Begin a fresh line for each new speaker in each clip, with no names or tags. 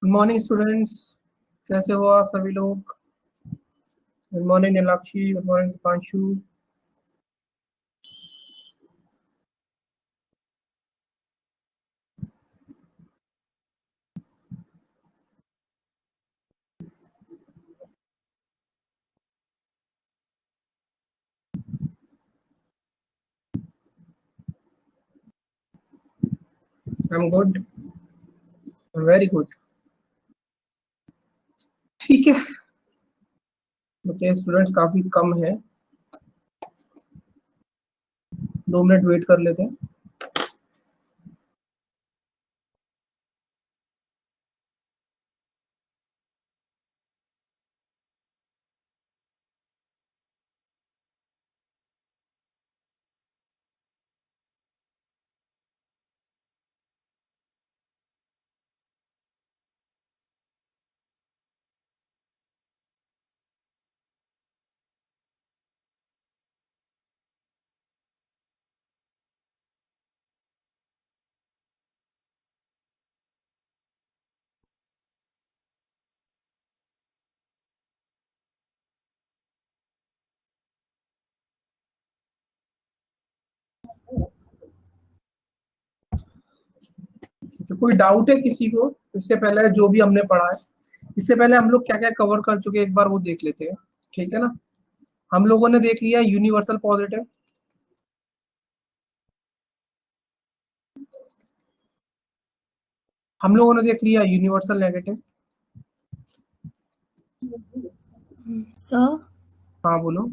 Good morning students. कैसे हो आप सभी लोग? Good morning Neelakshi, good morning Deepanshu. I am good, very good. ठीक है, ओके स्टूडेंट्स काफी कम है, 2 मिनट वेट कर लेते हैं। तो कोई डाउट है किसी को? इससे पहले जो भी हमने पढ़ा है, इससे पहले हम लोग क्या क्या कवर कर चुके हैं, एक बार वो देख लेते हैं। ठीक है ना? हम लोगों ने देख लिया यूनिवर्सल पॉजिटिव, हम लोगों ने देख लिया यूनिवर्सल नेगेटिव।
सर
हाँ बोलो।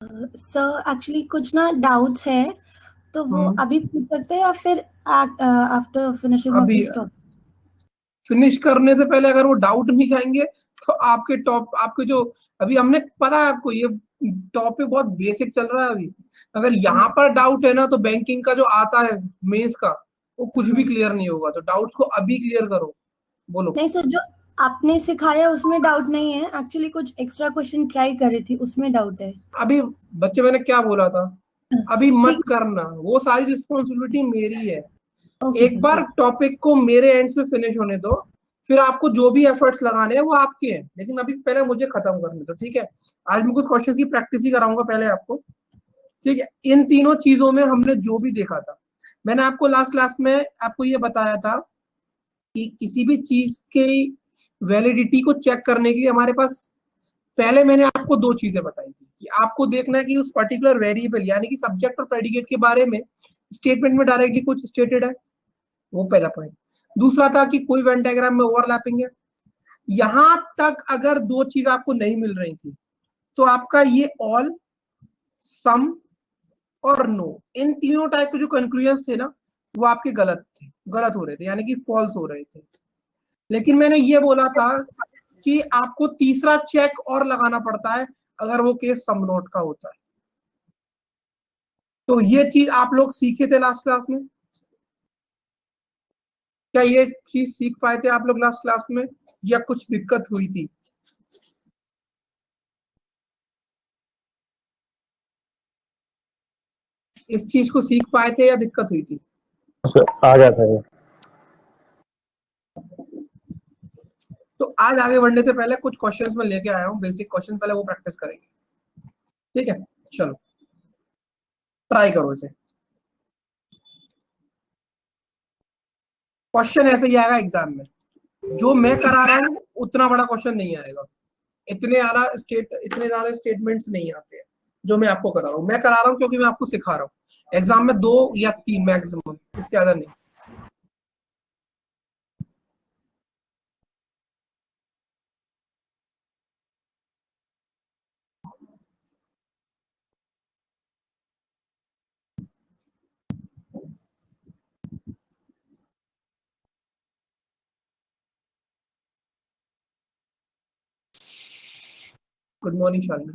सर एक्चुअली कुछ ना डाउट्स है, तो वो अभी पूछ सकते हैं या फिर आफ्टर फिनिशिंग ऑफ
अभी
दिस टॉपिक?
फिनिश करने से पहले अगर वो डाउट नहीं खाएंगे तो आपके जो अभी हमने पता है आपको, ये टॉपिक बहुत बेसिक चल रहा है अभी। अगर यहाँ पर डाउट है ना, तो बैंकिंग का जो आता है मेंस का, वो कुछ भी क्लियर नहीं होगा। तो डाउट्स को अभी क्लियर करो। बोलो।
नहीं सर, जो आपने सिखाया उसमें डाउट नहीं है, एक्चुअली कुछ एक्स्ट्रा क्वेश्चन ट्राई कर रही थी, उसमें डाउट है।
अभी बच्चे, मैंने क्या बोला था? अभी मत
ठीक।
करना, वो सारी रिस्पॉन्सिबिलिटी मेरी है।
ओके
एक
सर,
बार
ठीक।
टॉपिक को मेरे एंड से फिनिश होने दो, फिर आपको जो भी एफर्ट्स लगाने हैं वो आपके हैं, लेकिन अभी पहले मुझे खत्म करने दो। ठीक है? आज मैं कुछ क्वेश्चंस की प्रैक्टिस ही कराऊंगा पहले आपको। ठीक है? इन तीनों चीजों में हमने जो भी देखा था, मैंने आपको लास्ट क्लास में आपको ये बताया था कि किसी भी चीज की वैलिडिटी को चेक करने के लिए हमारे पास, पहले मैंने आपको दो चीजें बताई थी कि आपको देखना है कि उस पर्टिकुलर वेरिएबल यानी कि सब्जेक्ट और प्रेडिकेट के बारे में स्टेटमेंट में डायरेक्टली कुछ स्टेटेड है, वो पहला पॉइंट। दूसरा था कि कोई वेन डायग्राम में ओवरलैपिंग है। यहां तक अगर दो चीज आपको नहीं मिल रही थी, तो आपका ये ऑल, सम और नो, इन तीनों टाइप के जो कंक्लूजन थे ना, वो आपके गलत थे, गलत हो रहे थे, यानी कि फॉल्स हो रहे थे। लेकिन मैंने ये बोला था कि आपको तीसरा चेक और लगाना पड़ता है अगर वो केस सम नोट का होता है। तो ये चीज आप लोग सीखे थे लास्ट क्लास में? क्या ये चीज सीख पाए थे आप लोग लास्ट क्लास में, या कुछ दिक्कत हुई थी? इस चीज को सीख पाए थे या दिक्कत हुई थी?
आ जाता है।
तो आज आगे बढ़ने से पहले कुछ क्वेश्चंस मैं लेके आया हूँ, बेसिक क्वेश्चन, पहले वो प्रैक्टिस करेंगे। ठीक है, चलो ट्राई करो इसे। क्वेश्चन ऐसे ही आएगा एग्जाम में, जो मैं करा रहा हूँ उतना बड़ा क्वेश्चन नहीं आएगा, इतने ज्यादा स्टेटमेंट्स नहीं आते हैं जो मैं आपको करा रहा हूँ। मैं करा रहा हूँ क्योंकि मैं आपको सिखा रहा हूँ। एग्जाम में 2 या 3 मैक्सिमम, इससे ज्यादा नहीं। Good morning Shalini.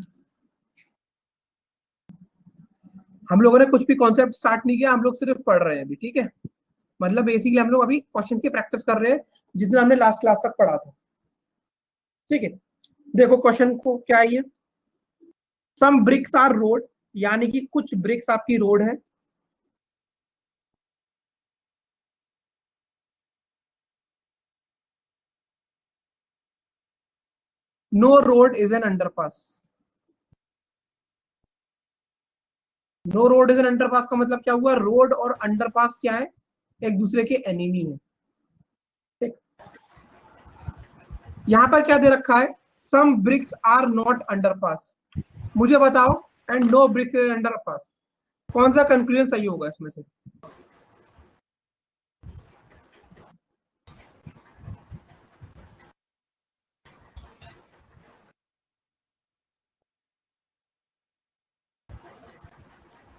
हम लोगों ने कुछ भी कॉन्सेप्ट स्टार्ट नहीं किया, हम लोग सिर्फ पढ़ रहे हैं अभी। ठीक है? मतलब बेसिकली हम लोग अभी क्वेश्चन की प्रैक्टिस कर रहे हैं जितना हमने लास्ट क्लास तक पढ़ा था। ठीक है, देखो क्वेश्चन को क्या है ये। सम ब्रिक्स आर रोड, यानी कि कुछ ब्रिक्स आपकी रोड है। No road is an underpass. No road is an underpass का मतलब क्या हुआ? रोड और अंडरपास क्या है? एक दूसरे के एनिमी है। ठीक, यहां पर क्या दे रखा है? Some bricks are not underpass. मुझे बताओ, and no bricks is underpass, कौन सा कंक्लूजन सही होगा इसमें से?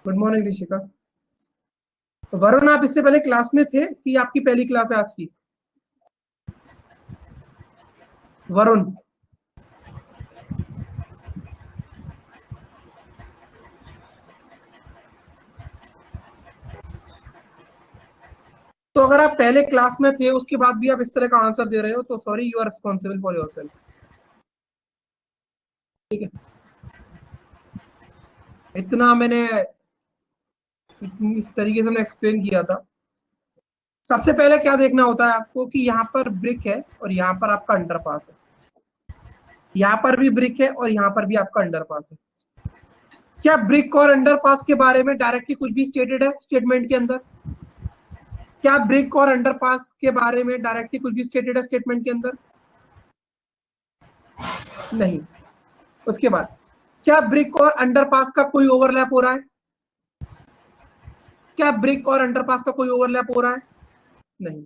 Good morning Rishika. वरुण, आप इससे पहले क्लास में थे कि आपकी पहली क्लास है आज की? वरुण, तो अगर आप पहले क्लास में थे उसके बाद भी आप इस तरह का आंसर दे रहे हो तो sorry, you are responsible for yourself. ठीक है, इतना मैंने इस तरीके से मैंने एक्सप्लेन किया था। सबसे पहले क्या देखना होता है आपको कि यहाँ पर ब्रिक है और यहाँ पर आपका अंडरपास है, यहाँ पर भी ब्रिक है और यहाँ पर भी आपका अंडरपास है। क्या ब्रिक और अंडरपास के बारे में डायरेक्टली कुछ भी स्टेटेड है स्टेटमेंट के अंदर? क्या ब्रिक और अंडरपास के बारे में डायरेक्टली कुछ भी स्टेटेड है स्टेटमेंट के अंदर? नहीं। उसके बाद क्या ब्रिक और अंडरपास का कोई ओवरलैप हो रहा है? क्या ब्रिक और अंडरपास का कोई ओवरलैप हो रहा है? नहीं।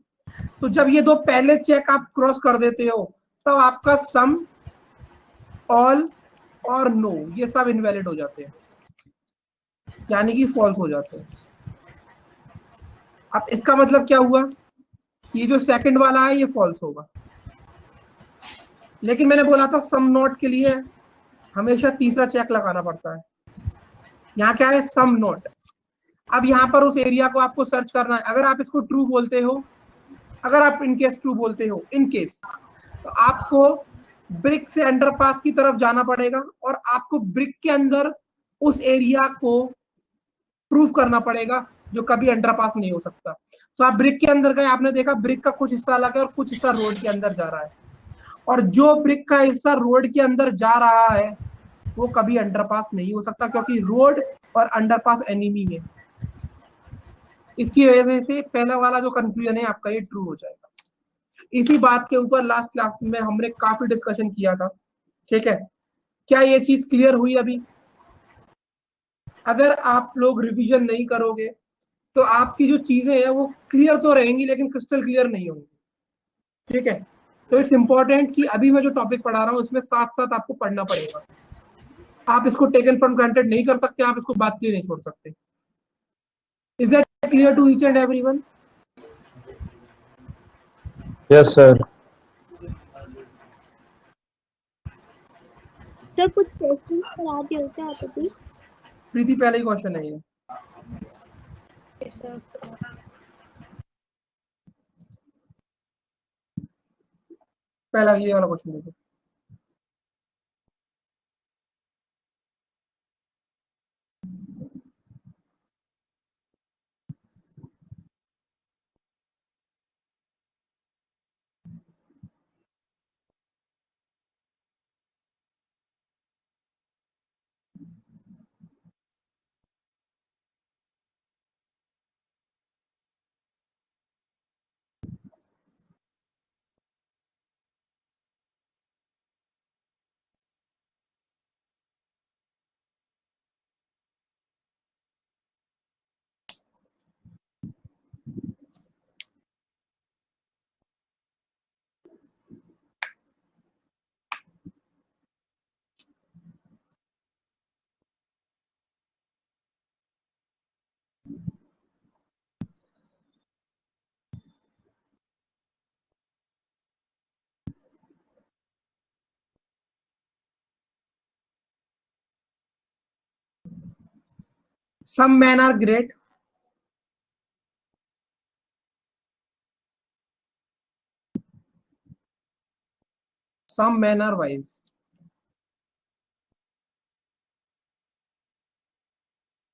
तो जब ये दो पहले चेक आप क्रॉस कर देते हो तब आपका सम, ऑल और नो ये सब इनवैलिड हो जाते हैं, यानी कि फॉल्स हो जाते हैं। अब इसका मतलब क्या हुआ? ये जो सेकंड वाला है ये फॉल्स होगा। लेकिन मैंने बोला था सम नोट के लिए हमेशा तीसरा चेक लगाना पड़ता है। यहाँ क्या है? सम नोट। अब यहाँ पर उस एरिया को आपको सर्च करना है। अगर आप इसको ट्रू बोलते हो, अगर आप इनकेस ट्रू बोलते हो, इनकेस, तो आपको ब्रिक से अंडरपास की तरफ जाना पड़ेगा और आपको ब्रिक के अंदर उस एरिया को प्रूफ करना पड़ेगा जो कभी अंडरपास नहीं हो सकता। तो आप ब्रिक के अंदर गए, आपने देखा ब्रिक का कुछ हिस्सा अलग है और कुछ हिस्सा रोड के अंदर जा रहा है, और जो ब्रिक का हिस्सा रोड के अंदर जा रहा है वो कभी अंडरपास नहीं हो सकता, क्योंकि रोड और अंडरपास एनिमी है। इसकी वजह से पहला वाला जो कंफ्यूजन है आपका ये ट्रू हो जाएगा। इसी बात के ऊपर लास्ट क्लास में हमने काफी डिस्कशन किया था। ठीक है, क्या ये चीज क्लियर हुई अभी? अगर आप लोग रिवीजन नहीं करोगे तो आपकी जो चीजें हैं वो क्लियर तो रहेंगी लेकिन क्रिस्टल क्लियर नहीं होंगी। ठीक है, तो इट्स इंपॉर्टेंट कि अभी मैं जो टॉपिक पढ़ा रहा हूँ उसमें साथ साथ आपको पढ़ना पड़ेगा। आप इसको टेकन फॉर ग्रांटेड नहीं कर सकते, आप इसको बात के लिए नहीं छोड़ सकते। Is that clear to each and everyone?
Yes, sir.
तो कुछ क्वेश्चन करा दिए होते आप अभी।
प्रीति, पहले ही क्वेश्चन है ये। पहला ये वाला क्वेश्चन देखो। Some men are great. Some men are wise.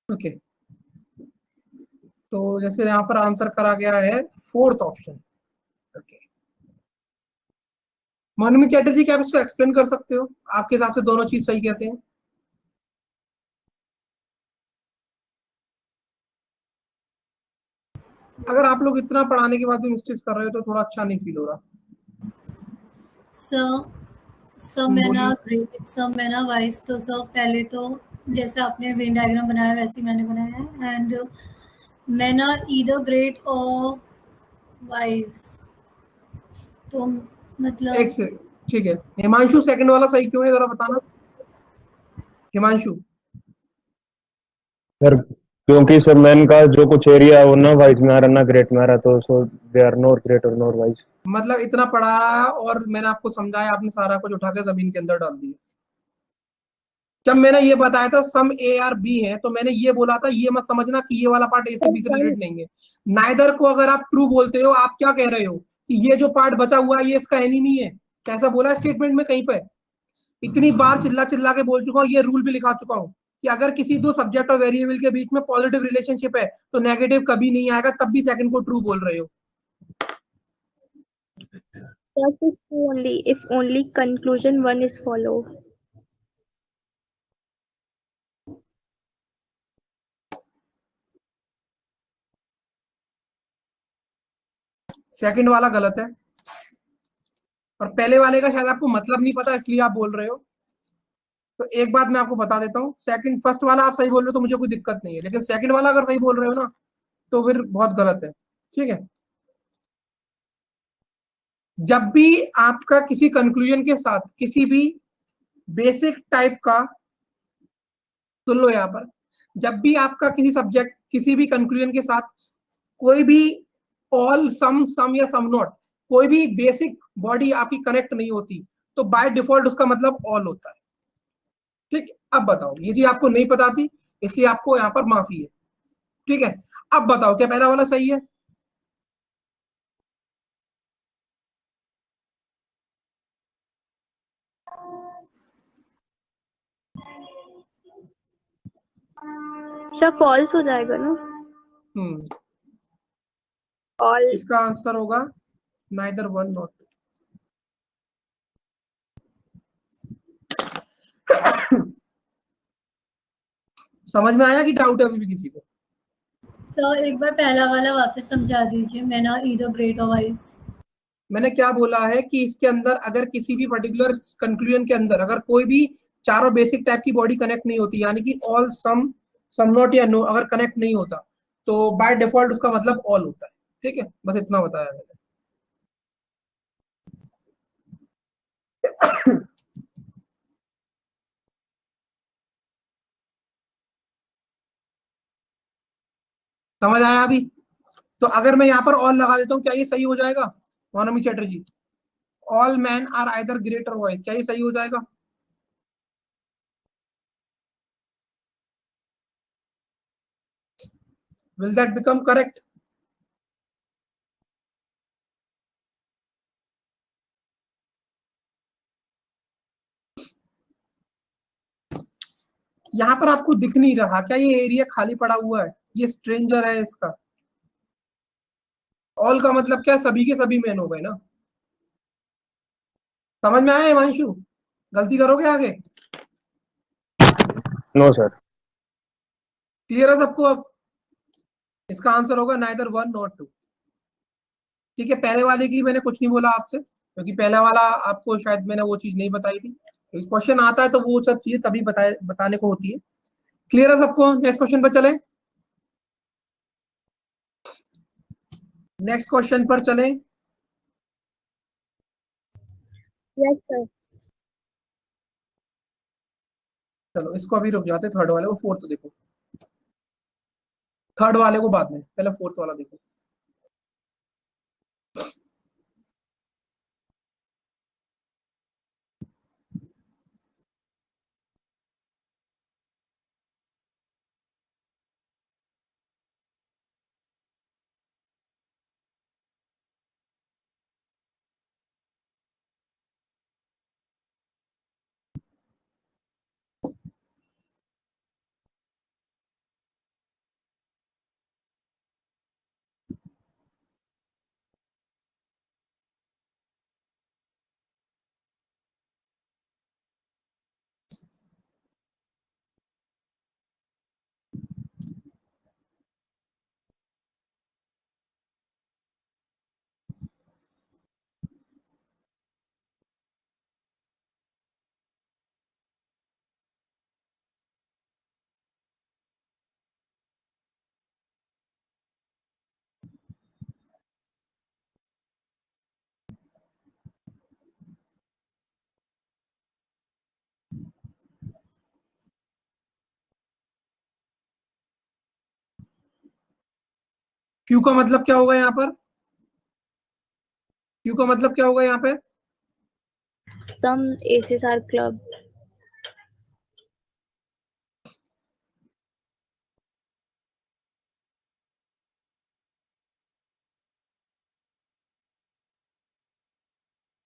Okay, तो जैसे यहाँ पर आंसर करा गया है फोर्थ ऑप्शन। ओके, मोनमी चैटर्जी, क्या आप इसको एक्सप्लेन कर सकते हो? आपके हिसाब से दोनों चीज सही कैसे है? अगर आप लोग इतना पढ़ाने के बाद भी मिस्टेक्स कर रहे हो तो थोड़ा अच्छा नहीं फील हो रहा।
सर सर मैंने
बोलिए।
ग्रेड सर मैंने वाइज तो सर पहले तो जैसे आपने वेन डायग्राम बनाया वैसे ही मैंने बनाया है एंड मैंने ईदर ग्रेड और वाइज तो
एक
मतलब
से, ठीक है। हिमांशु, सेकंड वाला सही क्यों है जरा बताना, हिमांशु।
सर क्योंकि सर मैन का जो कुछ एरिया है वो ना वाइज में आ रहा ना ग्रेट में आ रहा, तो सो दे आर नॉट ग्रेट और नॉट वाइज।
मतलब इतना पढ़ाया और मैंने आपको समझाया, आपने सारा कुछ उठा के जमीन के अंदर डाल दिया। जब मैंने ये बताया था सम ए आर बी है, तो मैंने ये बोला था ये मत समझना कि ये वाला पार्ट ए से बी से रिलेटेड नहीं है। नाइदर को अगर आप ट्रू बोलते हो, आप क्या कह रहे हो कि ये जो पार्ट बचा हुआ है ये इसका है नहीं है। कैसा बोला स्टेटमेंट में कहीं पे? इतनी बार चिल्ला चिल्ला के बोल चुका हूँ, ये रूल भी लिखा चुका हूँ कि अगर किसी दो सब्जेक्ट और वेरिएबल के बीच में पॉजिटिव रिलेशनशिप है तो नेगेटिव कभी नहीं आएगा, तब भी सेकंड को ट्रू बोल रहे हो।
That is true only if only conclusion one is follow.
Second वाला गलत है, और पहले वाले का शायद आपको मतलब नहीं पता इसलिए आप बोल रहे हो। तो एक बात मैं आपको बता देता हूँ, सेकंड फर्स्ट वाला आप सही बोल रहे हो तो मुझे कोई दिक्कत नहीं है, लेकिन सेकंड वाला अगर सही बोल रहे हो ना तो फिर बहुत गलत है। ठीक है। जब भी आपका किसी कंक्लूजन के साथ किसी भी बेसिक टाइप का, सुन लो यहाँ पर, जब भी आपका किसी सब्जेक्ट किसी भी कंक्लूजन के साथ कोई भी ऑल सम या सम नॉट, कोई भी बेसिक बॉडी आपकी कनेक्ट नहीं होती, तो बाय डिफॉल्ट उसका मतलब ऑल होता है। ठीक। अब बताओ, ये चीज आपको नहीं पता थी इसलिए आपको यहाँ पर माफी है। ठीक है। अब बताओ क्या पहला वाला सही है?
अच्छा फॉल्स हो जाएगा ना?
हम्म।
ऑल
इसका आंसर होगा नाइदर वन नॉट। समझ में आया कि डाउट है अभी भी किसी को?
सर एक बार पहला वाला वापस समझा दीजिए मैंने ईदर ग्रेड और वाइज।
मैंने क्या बोला है कि इसके अंदर अगर किसी भी पर्टिकुलर कंक्लूजन के अंदर अगर कोई भी चारों बेसिक टाइप की बॉडी कनेक्ट नहीं होती, यानी कि ऑल सम नॉट या नो अगर कनेक्ट नहीं होता, तो बाय डिफॉल्ट उसका मतलब ऑल होता है। ठीक है, बस इतना बताया मैंने। समझ आया अभी? तो अगर मैं यहाँ पर ऑल लगा देता हूँ, क्या ये सही हो जाएगा? Monami Chatterjee, all man are either great or wise, क्या ये सही हो जाएगा? Will that become correct? यहाँ पर आपको दिख नहीं रहा क्या ये एरिया खाली पड़ा हुआ है? ये स्ट्रेंजर है इसका। ऑल का मतलब क्या, सभी के सभी मैन हो गए ना। समझ में आया हिमांशु? गलती करोगे आगे?
No sir.
क्लियर है सबको अब? इसका आंसर होगा नाइदर वन नॉट टू। ठीक है, पहले वाले की मैंने कुछ नहीं बोला आपसे, क्योंकि पहला वाला आपको शायद मैंने वो चीज नहीं बताई थी। क्वेश्चन आता है तो वो सब चीजें तभी बताने को होती है। क्लियर है सबको? नेक्स्ट क्वेश्चन पर चले। नेक्स्ट क्वेश्चन पर चले।
Yes sir.
चलो इसको अभी रुक जाते, थर्ड वाले को, फोर्थ देखो। थर्ड वाले को बाद में, पहले फोर्थ वाला देखो। क्यू का मतलब क्या होगा यहाँ पर? क्यू का मतलब क्या होगा यहाँ पे?
Some aces are club.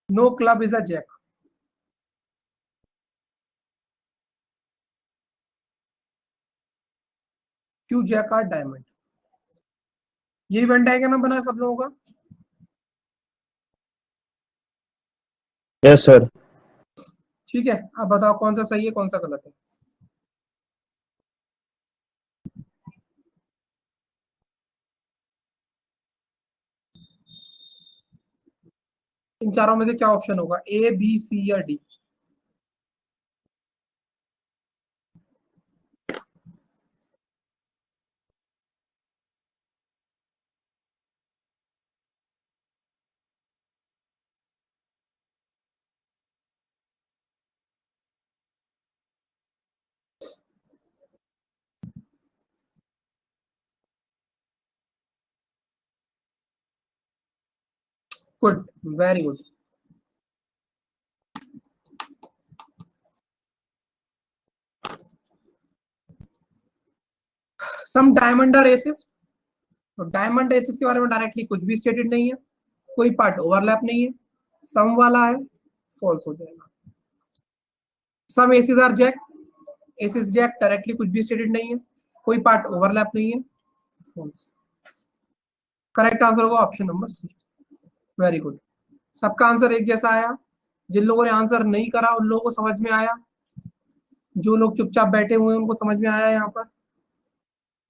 No club is a jack. Q jack are diamond. यही वेन डायग्राम बना है सब लोगों का?
Yes sir.
ठीक है, अब बताओ कौन सा सही है कौन सा गलत है. इन चारों में से क्या ऑप्शन होगा? ए, बी, सी या D? Good, very good. Some diamond are aces. तो डायमंड एसेस के बारे में डायरेक्टली कुछ भी स्टेटेड नहीं है, कोई पार्ट ओवरलैप नहीं है, सम वाला है, फॉल्स हो जाएगा. Some aces are jack. Aces jack directly कुछ भी स्टेटेड नहीं है, कोई पार्ट ओवरलैप नहीं है, फॉल्स. करेक्ट आंसर होगा option number C. Very good. सबका आंसर एक जैसा आया. जिन लोगों ने आंसर नहीं करा उन लोगों को समझ में आया, जो लोग चुपचाप बैठे हुए हैं उनको समझ में आया. यहाँ पर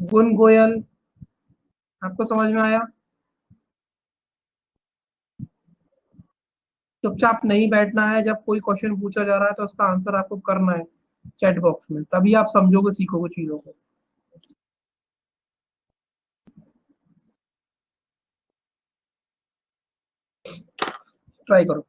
गुन गोयल, आपको समझ में आया? चुपचाप नहीं बैठना है, जब कोई क्वेश्चन पूछा जा रहा है तो उसका आंसर आपको करना है चैट बॉक्स में, तभी आप समझोगे सीखोगे चीजों को. ट्राई करो.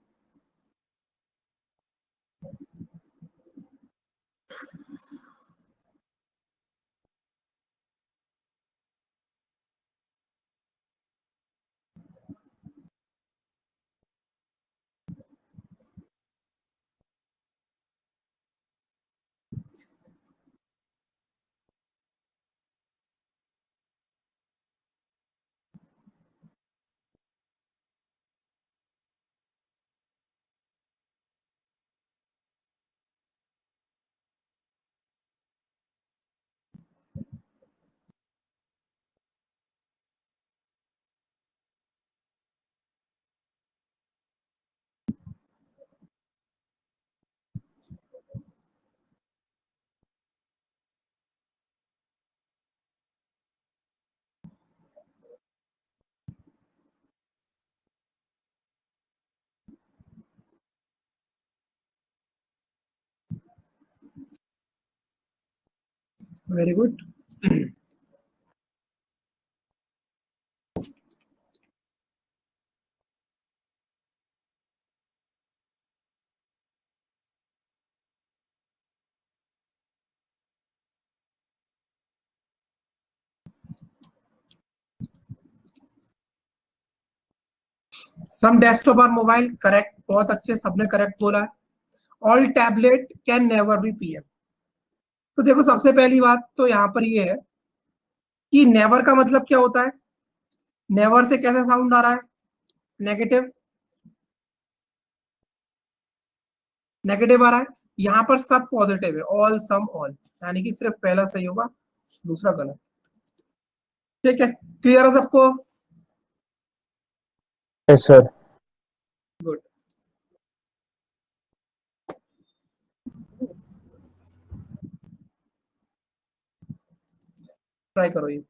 Very good. Some desktop are mobile, correct, बहुत अच्छे, सबने करेक्ट बोला है. All tablet can never be PM. तो देखो सबसे पहली बात तो यहाँ पर ये है कि नेवर का मतलब क्या होता है. नेवर से कैसा साउंड आ रहा है? नेगेटिव. नेगेटिव आ रहा है. यहाँ पर सब पॉजिटिव है, ऑल सम ऑल, यानी कि सिर्फ पहला सही होगा, दूसरा गलत. ठीक है, क्लियर है सबको?
Yes sir.
गुड. ट्राई करो ये.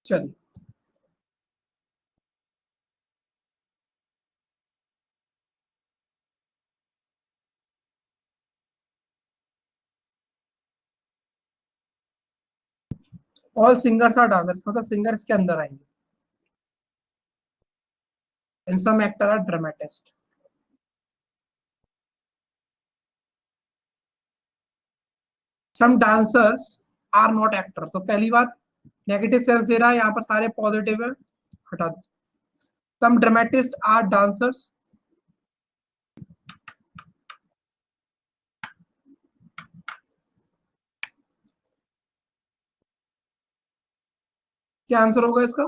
चलिए ऑल सिंगर्स आर डांसर्स, मतलब सिंगर्स के अंदर आएंगे। And some actor are dramatist. Some dancers are not actor, तो पहली बात नेगेटिव सेंस दे रहा है, यहाँ पर सारे पॉजिटिव है, हटा दो। सम ड्रामेटिस्ट आर डांसर्स, क्या आंसर होगा इसका?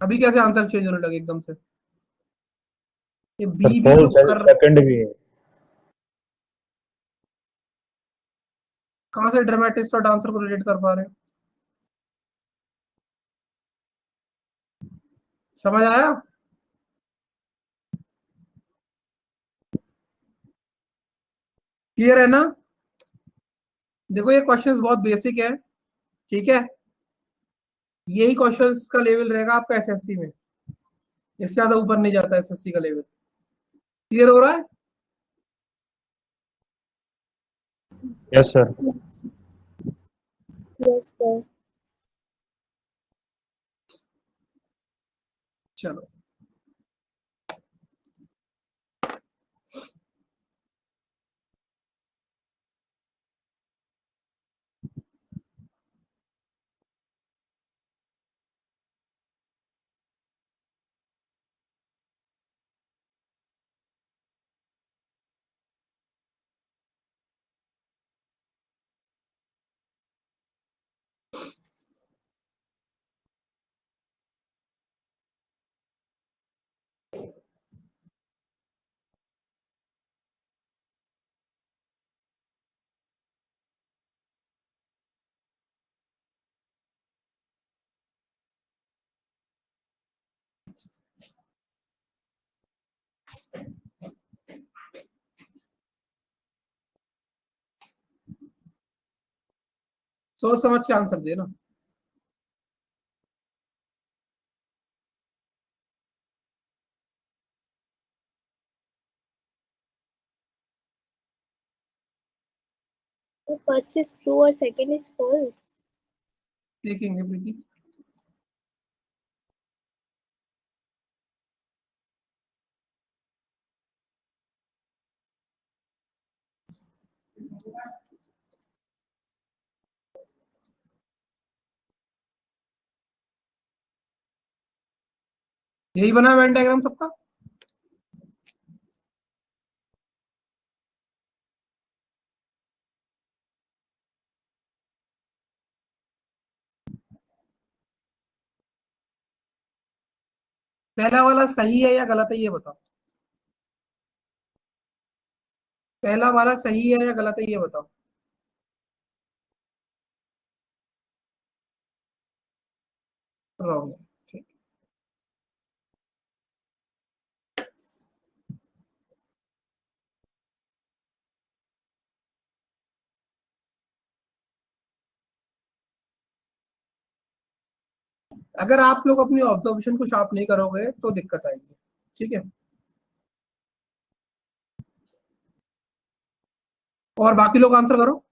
अभी कैसे आंसर चेंज होने लगे एकदम से? ये
सर
बी भी जो
फॉल्स है,
कर,
सेकंड भी है।
कहां से ड्रामेटिस्ट और डांसर को रिलेट कर पा रहे हैं? समझ आया? क्लियर है ना? देखो ये क्वेश्चंस बहुत बेसिक है, ठीक है, यही क्वेश्चंस का लेवल रहेगा आपका एसएससी में, इससे ज्यादा ऊपर नहीं जाता एसएससी का लेवल। क्लियर हो रहा है?
Yes sir.
Yes, sir.
चलो सोच समझ के आंसर देना।
The first is true or second is false.
देखेंगे प्रीति। यही बना वेन डायग्राम सबका? पहला वाला सही है या गलत है ये बताओ? पहला वाला सही है या गलत है ये बताओ? रॉन्ग है, ठीक। अगर आप लोग अपनी ऑब्जर्वेशन को शार्प नहीं करोगे तो दिक्कत आएगी, ठीक है। और बाकी लोग आंसर करो,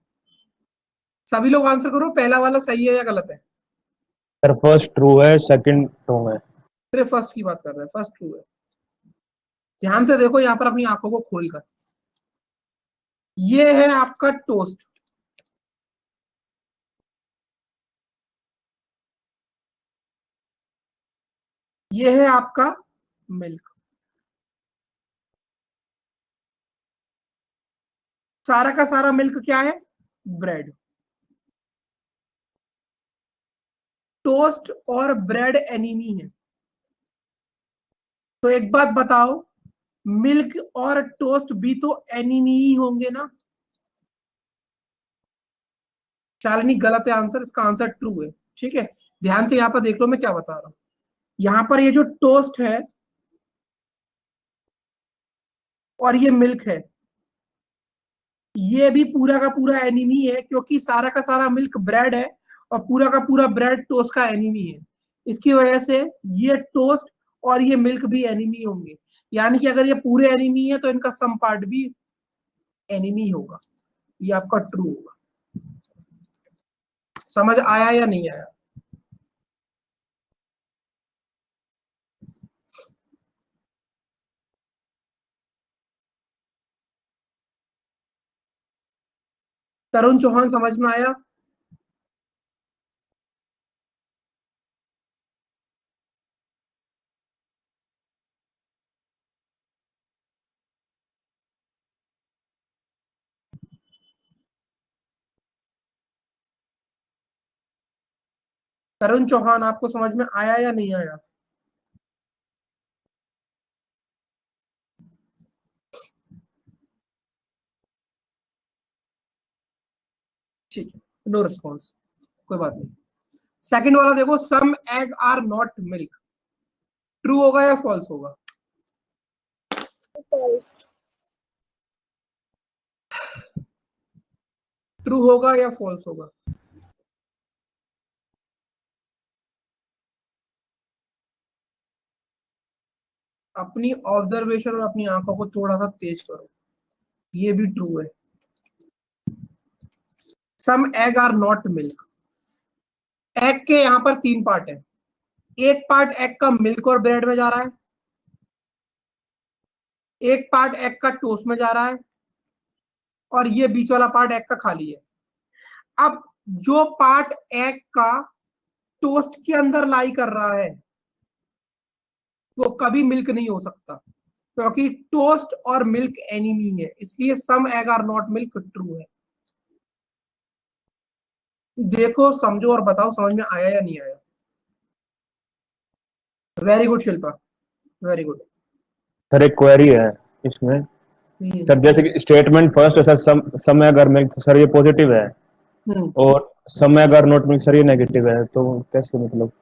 सभी लोग आंसर करो, पहला वाला सही है या गलत है?
सर फर्स्ट ट्रू है, सेकंड रॉन्ग है।
सिर्फ फर्स्ट की बात कर रहे हैं, फर्स्ट ट्रू है। ध्यान से देखो यहाँ पर अपनी आंखों को खोलकर, ये है आपका टोस्ट, ये है आपका मिल्क, सारा का सारा मिल्क क्या है? ब्रेड। टोस्ट और ब्रेड एनिमी है, तो एक बात बताओ, मिल्क और टोस्ट भी तो एनिमी ही होंगे ना? शालिनी गलत है आंसर, इसका आंसर ट्रू है, ठीक है। ध्यान से यहाँ पर देख लो मैं क्या बता रहा हूं। यहाँ पर ये जो टोस्ट है और ये मिल्क है, ये भी पूरा का पूरा एनिमी है, क्योंकि सारा का सारा मिल्क ब्रेड है और पूरा का पूरा ब्रेड टोस्ट का एनिमी है। इसकी वजह से ये टोस्ट और ये मिल्क भी एनिमी होंगे। यानी कि अगर ये पूरे एनिमी है तो इनका सम पार्ट भी एनिमी होगा। ये आपका ट्रू होगा। समझ आया या नहीं आया? तरुण चौहान समझ में आया? तरुण चौहान आपको समझ में आया या नहीं आया? ठीक है, नो रिस्पॉन्स, कोई बात नहीं। सेकंड वाला देखो, some egg are not milk, true होगा या फॉल्स होगा?
False.
ट्रू होगा या फॉल्स होगा? अपनी ऑब्जर्वेशन और अपनी आंखों को थोड़ा सा तेज करो, ये भी ट्रू है। Some egg are not milk, egg के यहाँ पर 3 पार्ट है। एक पार्ट एग का मिल्क और ब्रेड में जा रहा है, एक पार्ट एग का टोस्ट में जा रहा है, और ये बीच वाला पार्ट एग का खाली है। अब जो पार्ट एग का टोस्ट के अंदर लाई कर रहा है वो कभी मिल्क नहीं हो सकता, क्योंकि टोस्ट और मिल्क एनिमी है, इसलिए some egg are not milk true है। देखो, समझो और बताओ समझ में आया या नहीं आया। Very good Shilpa, very good.
Sir एक क्वेरी है इसमें। सर जैसे कि स्टेटमेंट फर्स्ट है सर, समय अगर मिल्क, तो सर ये पॉजिटिव है, और समय अगर नॉट मिल्क सर ये नेगेटिव है, तो कैसे मतलब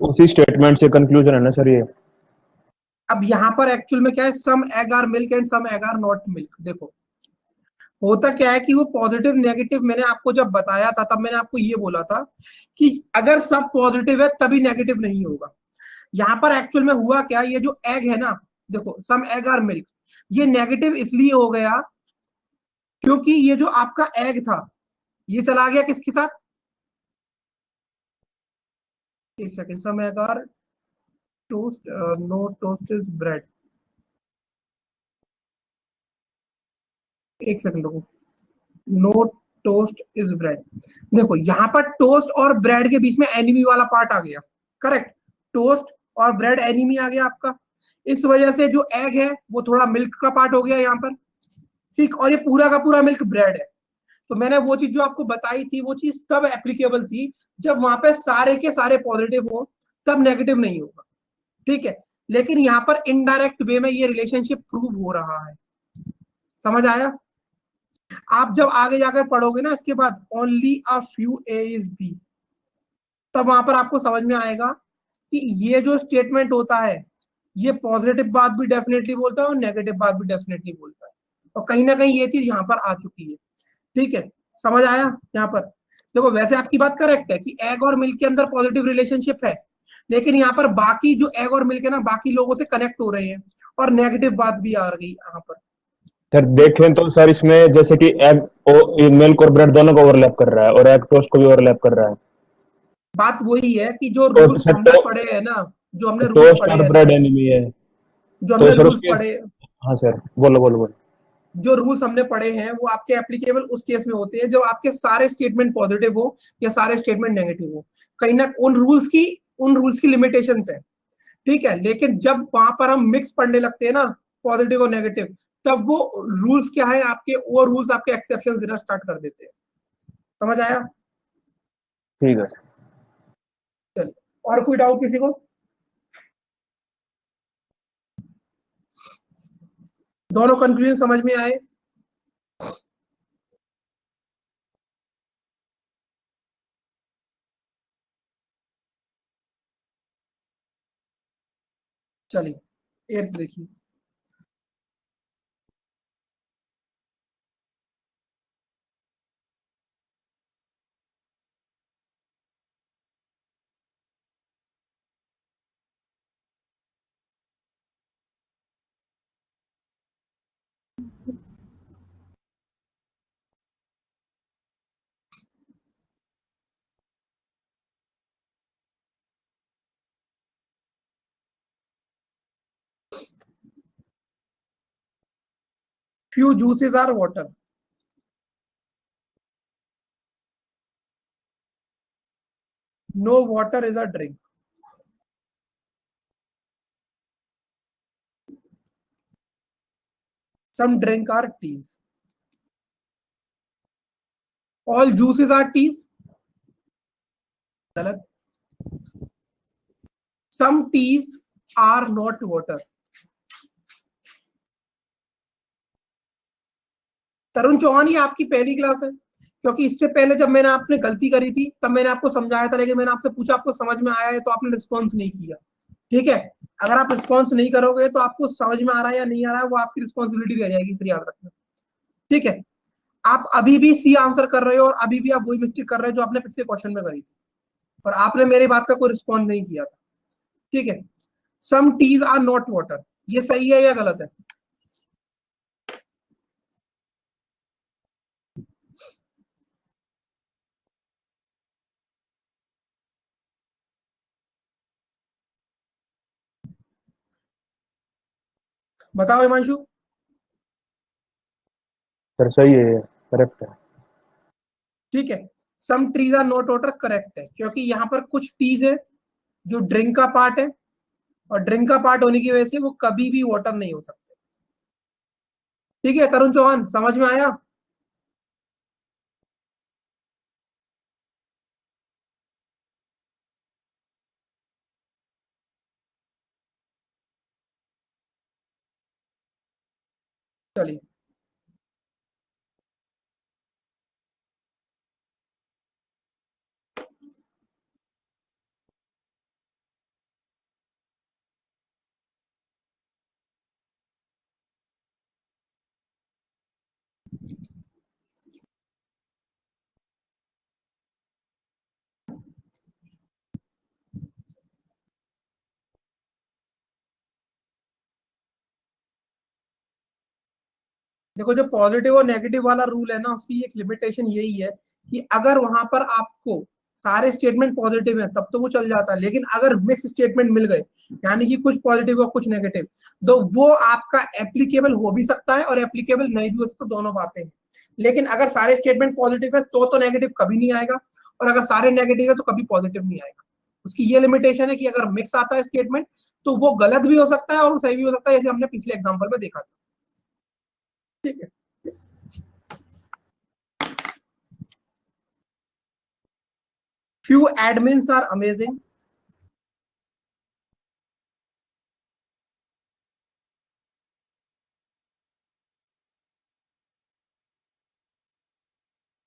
उसी स्टेटमेंट से कंक्लूजन है ना सर ये?
अब यहाँ पर एक्चुअल में क्या है, some egg are milk and some egg are not milk. देखो, होता क्या है कि वो पॉजिटिव नेगेटिव मैंने आपको जब बताया था तब मैंने आपको ये बोला था कि अगर सब पॉजिटिव है तभी नेगेटिव नहीं होगा। यहाँ पर एक्चुअल में हुआ क्या, ये जो एग है ना, देखो सम एग आर मिल्क, ये नेगेटिव इसलिए हो गया क्योंकि ये जो आपका एग था ये चला गया किसके साथ, एक second, some egg are toast, no toast is bread, एक सेकंड रुको, नो टोस्ट इज ब्रेड। देखो यहाँ पर टोस्ट और ब्रेड के बीच में एनिमी वाला पार्ट आ गया, करेक्ट, टोस्ट और ब्रेड एनिमी आ गया आपका। इस वजह से जो एग है वो थोड़ा मिल्क का पार्ट हो गया यहाँ पर, ठीक, और ये पूरा का पूरा मिल्क ब्रेड है। तो मैंने वो चीज जो आपको बताई थी वो चीज तब एप्लीकेबल थी जब वहां पे सारे के सारे पॉजिटिव हो, तब नेगेटिव नहीं होगा, ठीक है। लेकिन यहाँ पर इनडायरेक्ट वे में ये रिलेशनशिप प्रूव हो रहा है। समझ आया? आप जब आगे जाकर पढ़ोगे ना इसके बाद, only a few A is B, तब वहां पर आपको समझ में आएगा कि ये जो स्टेटमेंट होता है ये पॉजिटिव बात भी डेफिनेटली बोलता है और नेगेटिव बात भी डेफिनेटली बोलता है, और कहीं ना कहीं ये चीज यहाँ पर आ चुकी है, ठीक है। समझ आया? यहाँ पर देखो, वैसे आपकी बात करेक्ट है कि एग और मिल्क के अंदर पॉजिटिव रिलेशनशिप है, लेकिन यहाँ पर बाकी जो एग और मिल्क है ना बाकी लोगों से कनेक्ट हो रहे हैं और नेगेटिव बात भी आ गई यहाँ पर।
सर देखें तो सर इसमें जैसे कि एग मिल्क और ब्रेड दोनों को ओवरलैप कर रहा है, और एग टोस्ट को भी ओवरलैप कर रहा है।
बात वही है कि जो
तो
रूल्स
सर
हमने पढ़े हैं ना, जो हमने रूल्स
टोस्ट
पढ़े
और
हैं ना,
ब्रेड एनिमी है,
जो
तो
हमने
सर
रूल्स
उसके,
पढ़े,
हाँ सर बोलो बोलो बोलो।
जो रूल्स हमने पढ़े हैं वो आपके एप्लीकेबल उस केस में होते हैं जब आपके सारे स्टेटमेंट पॉजिटिव हो या सारे स्टेटमेंट नेगेटिव हो। कहीं ना उन रूल्स की लिमिटेशंस है, ठीक है। लेकिन जब वहां पर हम मिक्स पढ़ने लगते हैं ना, पॉजिटिव और नेगेटिव, तब वो रूल्स क्या है आपके, वो रूल्स आपके एक्सेप्शन देना स्टार्ट कर देते हैं। समझ आया?
ठीक है।
चलिए, और कोई डाउट किसी को? दोनों कंक्लूजन समझ में आए? चलिए, एट्थ देखिए। few juices are water. No water is a drink. Some drink are teas. All juices are teas. गलत. Some teas are not water. तरुण चौहान, ये आपकी पहली क्लास है, क्योंकि इससे पहले जब मैंने आपने गलती करी थी तब मैंने आपको समझाया था, लेकिन मैंने आपसे पूछा आपको समझ में आया है, तो आपने रिस्पॉन्स नहीं किया. ठीक है, अगर आप रिस्पॉन्स नहीं करोगे तो आपको समझ में आ रहा है या नहीं आ रहा है वो आपकी रिस्पॉन्सिबिलिटी रह जाएगी, फिर याद रखना. ठीक है, आप अभी भी सी आंसर कर रहे हो और अभी भी आप वही मिस्टेक कर रहे हो जो आपने पिछले क्वेश्चन में करी थी, और आपने मेरी बात का कोई रिस्पॉन्स नहीं किया था. ठीक है, सम टीज आर नॉट वाटर, ये सही है या गलत है? बताओ हिमांशु.
सर सही है, करेक्ट है.
ठीक है, some trees are not water correct है, क्योंकि यहाँ पर कुछ टीज है जो ड्रिंक का पार्ट है, और ड्रिंक का पार्ट होने की वजह से वो कभी भी वाटर नहीं हो सकते. ठीक है तरुण चौहान, समझ में आया? चलिए, देखो जो पॉजिटिव और नेगेटिव वाला रूल है ना, उसकी एक लिमिटेशन यही है कि अगर वहां पर आपको सारे स्टेटमेंट पॉजिटिव हैं तब तो वो चल जाता है, लेकिन अगर मिक्स स्टेटमेंट मिल गए, यानी कि कुछ पॉजिटिव और कुछ नेगेटिव, तो वो आपका एप्लीकेबल हो भी सकता है और एप्लीकेबल नहीं भी हो सकता, दोनों बातें हैं. लेकिन अगर सारे स्टेटमेंट पॉजिटिव है तो नेगेटिव कभी नहीं आएगा, और अगर सारे नेगेटिव है तो कभी पॉजिटिव नहीं आएगा. उसकी ये लिमिटेशन है कि अगर मिक्स आता है स्टेटमेंट तो वो गलत भी हो सकता है और सही भी हो सकता है, जैसे हमने पिछले एग्जाम्पल में देखा था. ठीक है, few admins are amazing.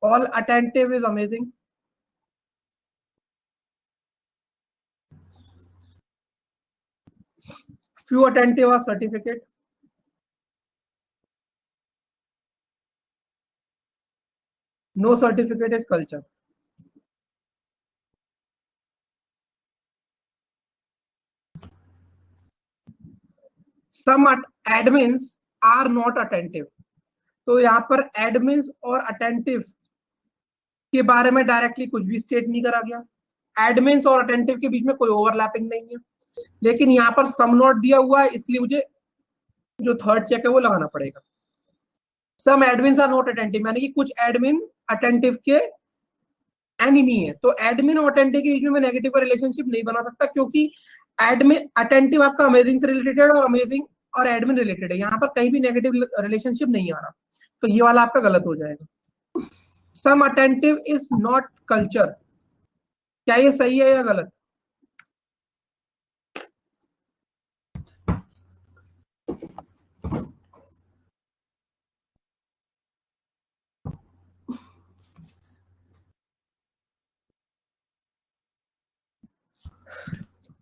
All attentive is amazing. Few attentive are certificate. No certificate is culture. Some admins are not attentive. तो यहाँ पर एडमिन्स और अटेंटिव के बारे में डायरेक्टली कुछ भी स्टेट नहीं करा गया. एडमिन्स और अटेंटिव के बीच में कोई ओवरलैपिंग नहीं है, लेकिन यहाँ पर सम नॉट दिया हुआ है, इसलिए मुझे जो थर्ड चेक है वो लगाना पड़ेगा. सम एडमिन्स आर नॉट अटेंटिव, यानी कि कुछ एडमिन अटेंटिव के एनिमी है. तो एडमिन और अटेंटिव के बीच में मैं नेगेटिव का रिलेशनशिप नहीं बना सकता, क्योंकि एडमिन अटेंटिव आपका अमेजिंग से रिलेटेड और अमेजिंग और एडमिन रिलेटेड है, यहाँ पर कहीं भी नेगेटिव रिलेशनशिप नहीं आ रहा, तो ये वाला आपका गलत हो जाएगा. सम अटेंटिव इज नॉट कल्चर, क्या ये सही है या गलत?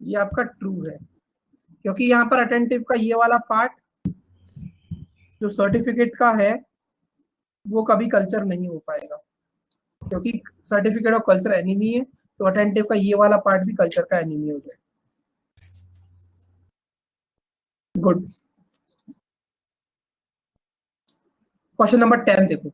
ये आपका ट्रू है, क्योंकि यहाँ पर अटेंटिव का ये वाला पार्ट जो सर्टिफिकेट का है वो कभी कल्चर नहीं हो पाएगा, क्योंकि सर्टिफिकेट ऑफ कल्चर एनिमी है, तो अटेंटिव का ये वाला पार्ट भी कल्चर का एनिमी हो जाए. गुड. क्वेश्चन नंबर 10 देखो.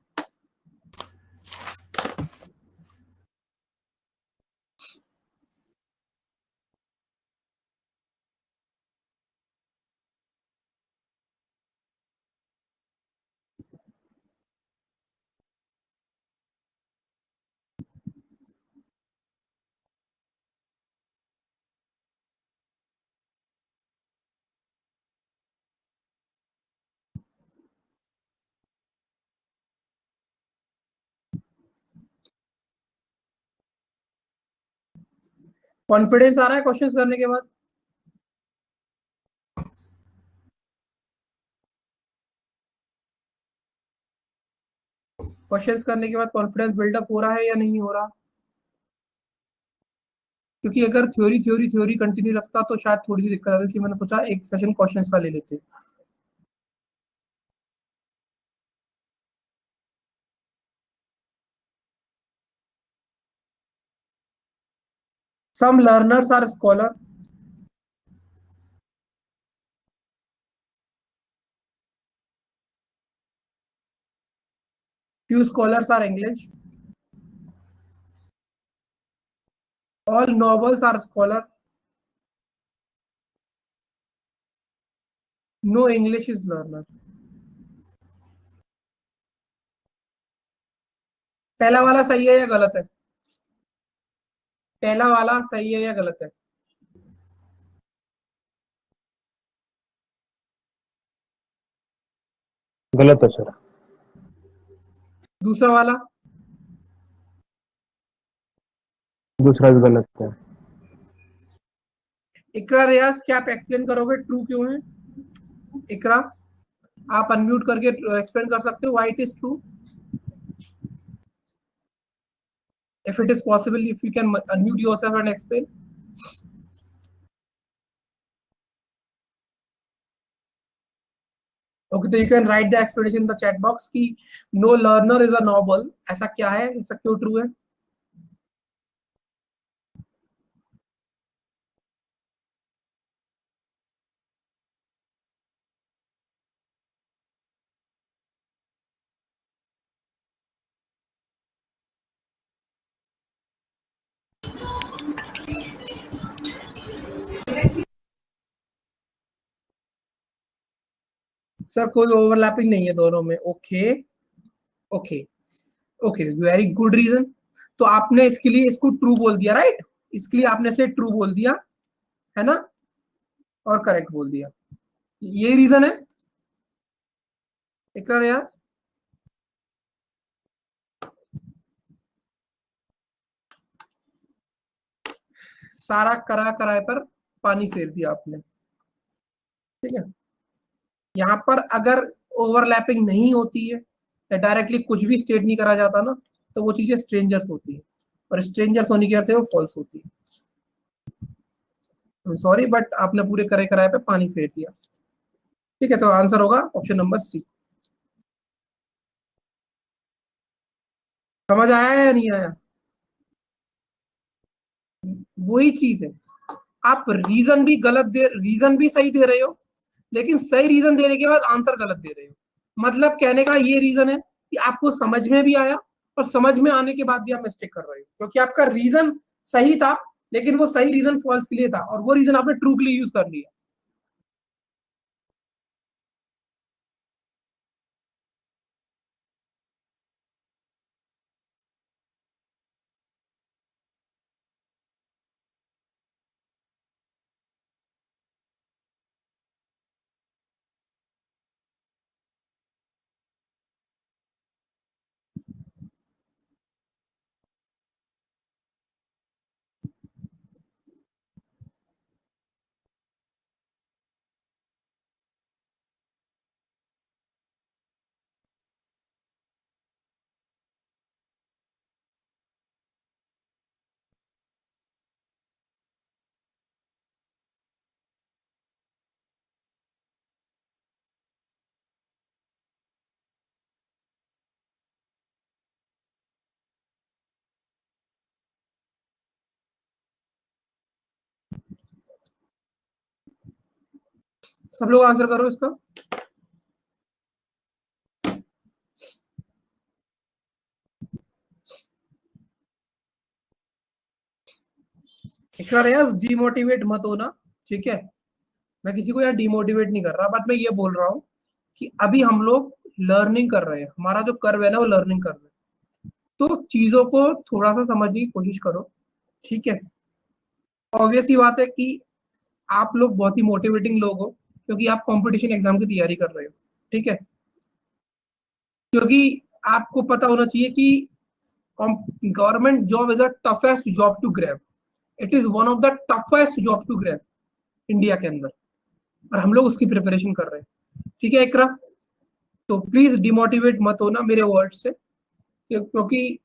कॉन्फिडेंस आ रहा है क्वेश्चंस करने के बाद? क्वेश्चंस करने के बाद कॉन्फिडेंस बिल्डअप हो रहा है या नहीं हो रहा? क्योंकि अगर थ्योरी कंटिन्यू रखता तो शायद थोड़ी सी दिक्कत आती, इसलिए मैंने सोचा एक सेशन क्वेश्चंस का ले लेते। Some learners are scholar. Few scholars are English. All novels are scholar. No English is learner. पहला वाला सही है या गलत है? पहला वाला सही है या गलत है?
गलत है सर।
दूसरा वाला?
दूसरा भी गलत है।
इकरा रियाज, क्या आप एक्सप्लेन करोगे ट्रू क्यों है? इकरा, आप अनम्यूट करके एक्सप्लेन कर सकते हो why it is true? If it is possible, if you can unmute yourself and explain. Okay, so you can write the explanation in the chat box कि no learner is a novel, ऐसा क्या है, ऐसा क्यों true है? Sir कोई overlapping नहीं है दोनों में। Okay okay okay, very good reason. तो आपने इसके लिए इसको ट्रू बोल दिया, राइट? इसके लिए आपने इसे ट्रू बोल दिया है ना, और करेक्ट बोल दिया, ये रीजन है इकरार यार? सारा करा कराए पर पानी फेर दिया आपने, ठीक है। यहाँ पर अगर ओवरलैपिंग नहीं होती है या डायरेक्टली कुछ भी स्टेट नहीं करा जाता ना, तो वो चीजें स्ट्रेंजर्स होती है, और स्ट्रेंजर्स होने की वजह से वो फॉल्स होती है। सॉरी, बट आपने पूरे करे कराए पे पानी फेर दिया, ठीक है। तो आंसर होगा ऑप्शन नंबर सी। समझ आया या नहीं आया? वही चीज है, आप रीजन भी गलत दे, रीजन भी सही दे रहे हो, लेकिन सही रीजन देने के बाद आंसर गलत दे रहे हो। मतलब कहने का ये रीजन है कि आपको समझ में भी आया, और समझ में आने के बाद भी आप मिस्टेक कर रहे हो, क्योंकि आपका रीजन सही था, लेकिन वो सही रीजन फॉल्स के लिए था, और वो रीजन आपने ट्रू के लिए यूज कर लिया। सब लोग आंसर करो इसका। डिमोटिवेट मत होना, ठीक है। मैं किसी को यार डिमोटिवेट नहीं कर रहा, बट मैं ये बोल रहा हूँ कि अभी हम लोग लर्निंग कर रहे हैं, हमारा जो कर्व है ना वो लर्निंग कर रहे हैं, तो चीजों को थोड़ा सा समझने की कोशिश करो, ठीक है। ऑब्वियस ही बात है कि आप लोग बहुत ही मोटिवेटिंग लोग हो, क्योंकि आप कंपटीशन एग्जाम की तैयारी कर रहे हो, ठीक है। क्योंकि आपको पता होना चाहिए कि government job is the toughest job to grab, it is one of the toughest job to crack India के अंदर, और हम लोग उसकी प्रिपरेशन कर रहे हैं। ठीक है इकरा, तो प्लीज डिमोटिवेट मत होना मेरे वर्ड से, क्योंकि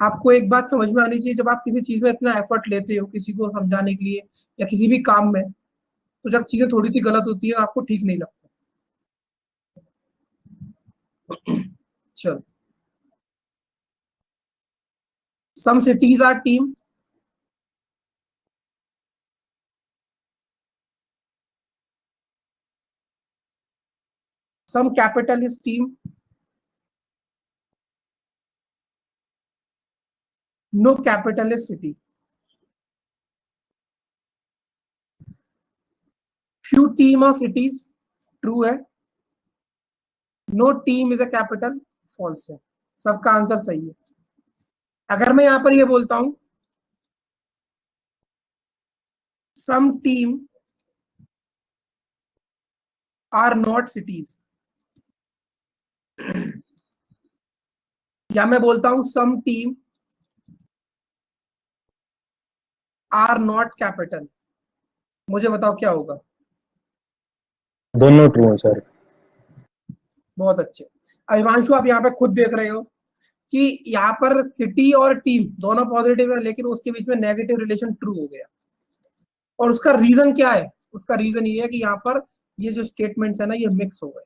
आपको एक बात समझ में आनी चाहिए, जब आप किसी चीज में इतना एफर्ट लेते हो किसी को समझाने के लिए या किसी भी काम में, तो जब चीजें थोड़ी सी गलत होती है आपको ठीक नहीं लगता। चल, some cities are team, some capital is team, no capital is city, few team are cities, true है, no team is a capital, false है। सबका आंसर सही है। अगर मैं यहां पर ये बोलता हूं some team are not cities, या मैं बोलता हूं some team are not capital, मुझे बताओ क्या होगा?
दोनों ट्रू है सर।
बहुत अच्छे। अभिमांशु, आप यहाँ पे खुद देख रहे हो कि यहाँ पर सिटी और टीम दोनों पॉजिटिव है, लेकिन उसके बीच में नेगेटिव रिलेशन ट्रू हो गया। और उसका रीजन क्या है? उसका रीजन ये है कि यहाँ पर ये जो स्टेटमेंट्स है ना, ये मिक्स हो गए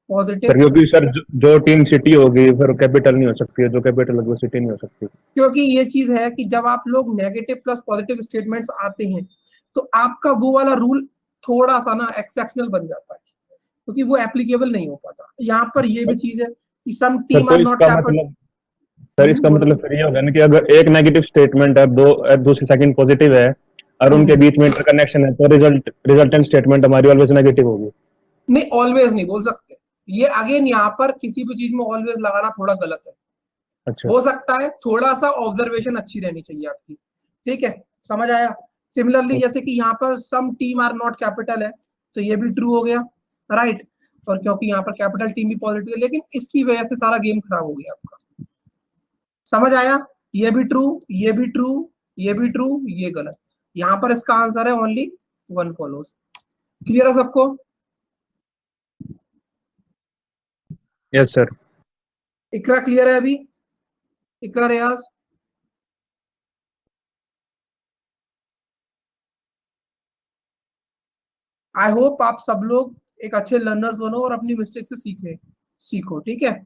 पॉजिटिव।
क्योंकि सर जो टीम सिटी होगी फिर कैपिटल नहीं हो सकती है, जो कैपिटल होगी वो सिटी नहीं हो सकती।
क्योंकि ये चीज है कि जब आप लोग नेगेटिव प्लस पॉजिटिव स्टेटमेंट्स आते हैं तो आपका वो वाला रूल थोड़ा सा ना एक्सेप्शनल बन जाता है, क्योंकि वो एप्लीकेबल नहीं हो पाता। यहाँ पर ये भी चीज है कि सम
सर
टीम
तो
आर नॉट कैपेबल।
इसका मतलब फिर ये होगा ना कि अगर एक नेगेटिव स्टेटमेंट है, दूसरी सेकंड पॉजिटिव है और उनके बीच में इंटरकनेक्शन है, तो रिजल्टेंट स्टेटमेंट हमारी ऑलवेज नेगेटिव होगी।
नहीं, ऑलवेज नहीं बोल सकते। ये अगेन यहाँ पर किसी भी चीज में ऑलवेज लगाना थोड़ा गलत है।
अच्छा।
हो सकता है, थोड़ा सा ऑब्जर्वेशन अच्छी रहनी चाहिए आपकी। ठीक है, समझ आया? सिमिलरली जैसे कि यहाँ पर some team are not capital है, तो ये भी ट्रू हो गया, राइट। और क्योंकि यहाँ पर कैपिटल टीम भी पॉजिटिव है, लेकिन इसकी वजह से सारा गेम खराब हो गया आपका। समझ आया? ये भी ट्रू, ये भी ट्रू, ये भी ट्रू, ये गलत। यहाँ पर इसका आंसर है ओनली वन फॉलोज। क्लियर है सबको?
Yes sir.
इकरा क्लियर है अभी? इकरा, रियाज? आई होप आप सब लोग एक अच्छे लर्नर्स बनो और अपनी मिस्टेक से सीखो। ठीक है?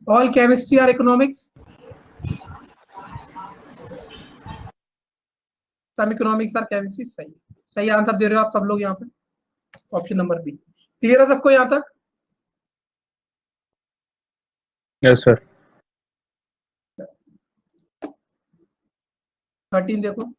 ऑल केमिस्ट्री और इकोनॉमिक्स? सम इकोनॉमिक्स और केमिस्ट्री? सही, सही आंसर दे रहे हो आप सब लोग यहाँ पे, ऑप्शन नंबर बी। क्लियर है सबको यहाँ तक?
Yes sir.
13 देखो।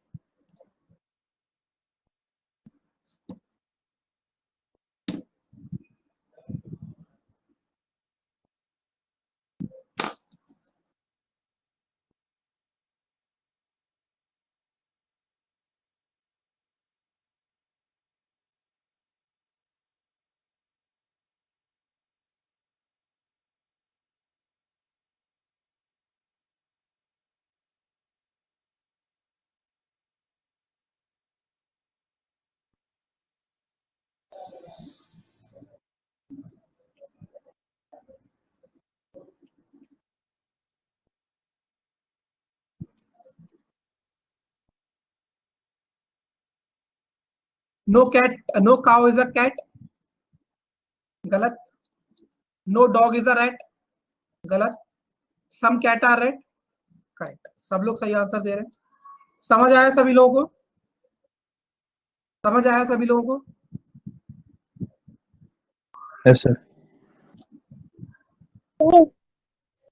No cat, no cow is a cat, गलत. No dog is a rat, गलत. Some cat are rat, correct. सब लोग सही आंसर दे रहे हैं. समझ आया सभी लोगों को? समझ आया सभी लोगों को?
Yes sir.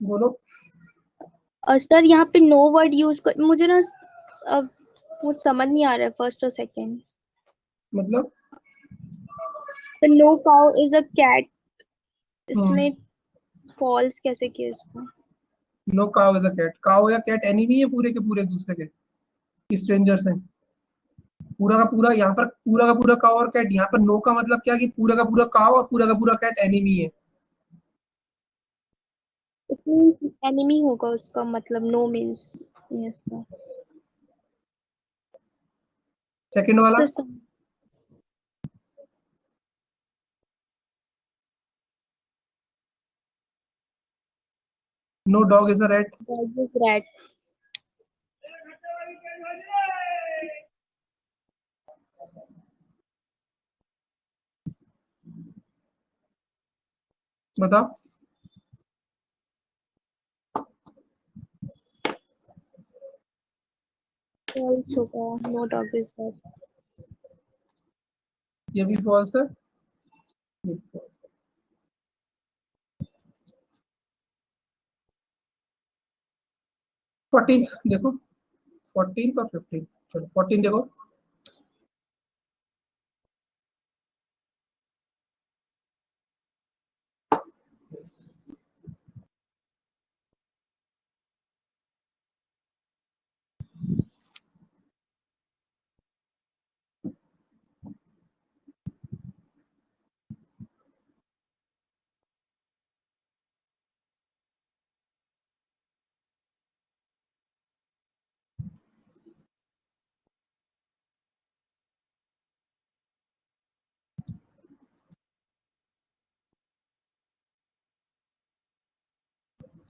बोलो.
सर यहाँ पे नो वर्ड यूज कर, मुझे ना वो समझ नहीं आ रहा है फर्स्ट और सेकंड.
मतलब
no cow is a cat, इसमें फॉल्स कैसे किया इसको?
No cow is a cat. Cow या कैट एनिमी है पूरे के पूरे एक दूसरे के, स्ट्रेंजर्स हैं. पूरा का पूरा यहाँ पर पूरा का पूरा काउ और कैट. यहाँ पर नो का मतलब क्या कि पूरा का पूरा काउ और पूरा का पूरा कैट एनिमी है.
एनिमी होगा उसका मतलब, no means. Yes sir.
Second वाला. No dog is a rat.
Dog is rat.
बताओ.
फॉल्स होगा, नो डॉग इज रैट.
ये भी फॉल्स है. 14th देखो. 14th और 15th. चलो 14 देखो.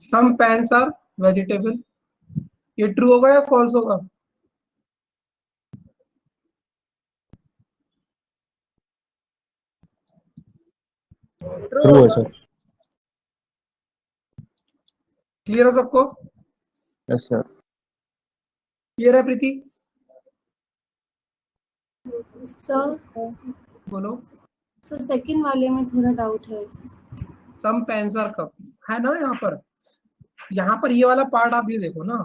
सम पैंस आर वेजिटेबल. ये ट्रू होगा या फॉल्स होगा?
ट्रू है सर.
क्लियर है सबको?
Yes sir.
क्लियर है प्रीति?
सर
बोलो.
सर सेकंड वाले में थोड़ा डाउट है.
सम पेन्स आर कप है ना यहाँ पर ये वाला पार्ट आप ये देखो ना.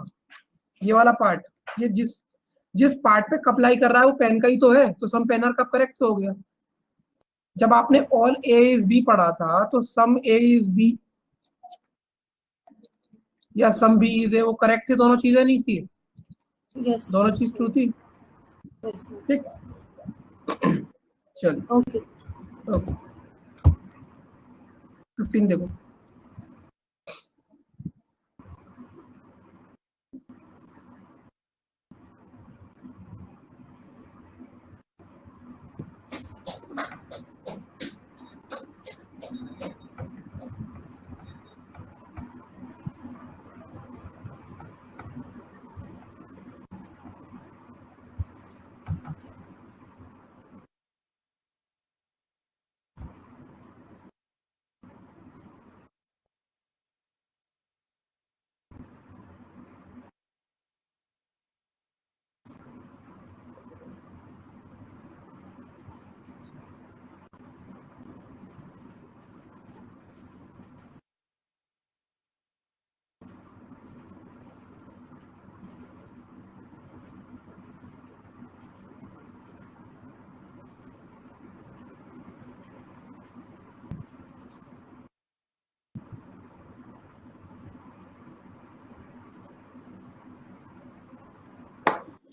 ये वाला पार्ट, ये जिस जिस पार्ट पे अप्लाई कर रहा है वो पेन का ही तो है, तो some pen are cup correct तो हो गया. जब आपने ऑल ए इज बी पढ़ा था तो सम ए इज बी या सम बी इज ए वो करेक्ट थी. दोनों चीजें नहीं थी?
यस.
दोनों चीज ट्रू थी.
यस.
ठीक. चलिए.
ओके.
ओके. 15 देखो.